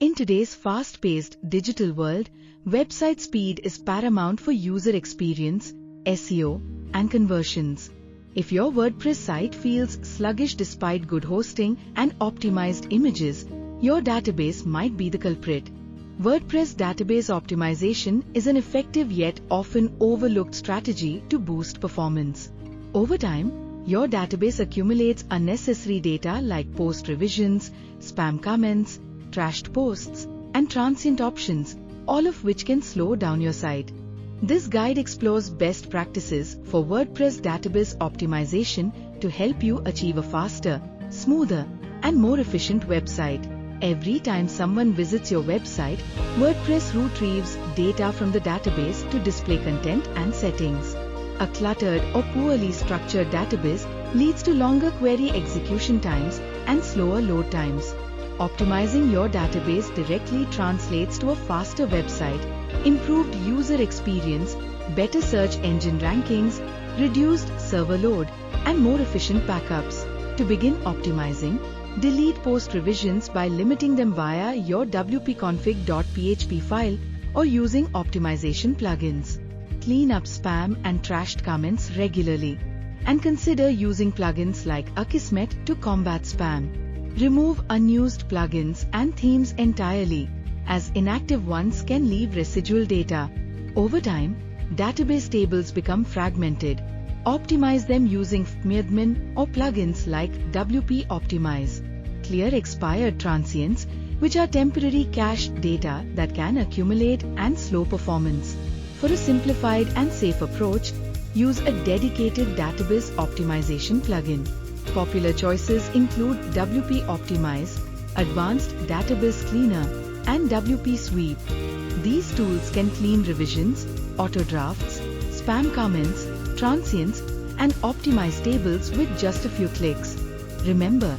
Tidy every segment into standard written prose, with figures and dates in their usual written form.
In today's fast-paced digital world, website speed is paramount for user experience, SEO, and conversions. If your WordPress site feels sluggish despite good hosting and optimized images, your database might be the culprit. WordPress database optimization is an effective yet often overlooked strategy to boost performance. Over time, your database accumulates unnecessary data like post revisions, spam comments, trashed posts, and transient options, all of which can slow down your site. This guide explores best practices for WordPress database optimization to help you achieve a faster, smoother, and more efficient website. Every time someone visits your website, WordPress retrieves data from the database to display content and settings. A cluttered or poorly structured database leads to longer query execution times and slower load times. Optimizing your database directly translates to a faster website, improved user experience, better search engine rankings, reduced server load, and more efficient backups. To begin optimizing, delete post revisions by limiting them via your wp-config.php file or using optimization plugins. Clean up spam and trashed comments regularly, and consider using plugins like Akismet to combat spam. Remove unused plugins and themes entirely, as inactive ones can leave residual data. Over time, database tables become fragmented. Optimize them using admin or plugins like WP Optimize. Clear expired transients, which are temporary cached data that can accumulate and slow performance. For a simplified and safe approach, use a dedicated database optimization plugin. Popular choices include WP Optimize, Advanced Database Cleaner, and WP Sweep. These tools can clean revisions, auto drafts, spam comments, transients, and optimize tables with just a few clicks. Remember,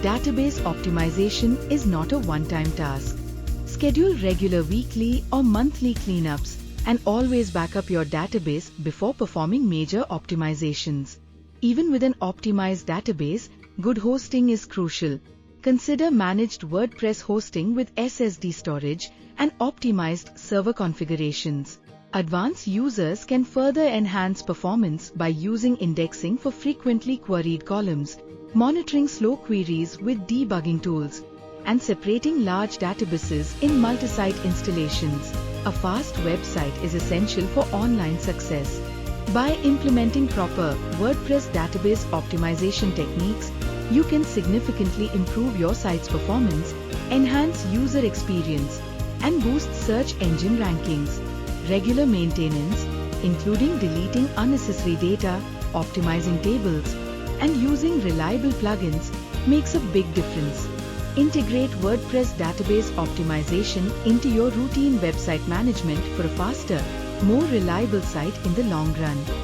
database optimization is not a one-time task. Schedule regular weekly or monthly cleanups and always back up your database before performing major optimizations. Even with an optimized database, good hosting is crucial. Consider managed WordPress hosting with SSD storage and optimized server configurations. Advanced users can further enhance performance by using indexing for frequently queried columns, monitoring slow queries with debugging tools, and separating large databases in multi-site installations. A fast website is essential for online success. By implementing proper WordPress database optimization techniques, you can significantly improve your site's performance, enhance user experience, and boost search engine rankings. Regular maintenance, including deleting unnecessary data, optimizing tables, and using reliable plugins, makes a big difference. Integrate WordPress database optimization into your routine website management for a faster, more reliable site in the long run.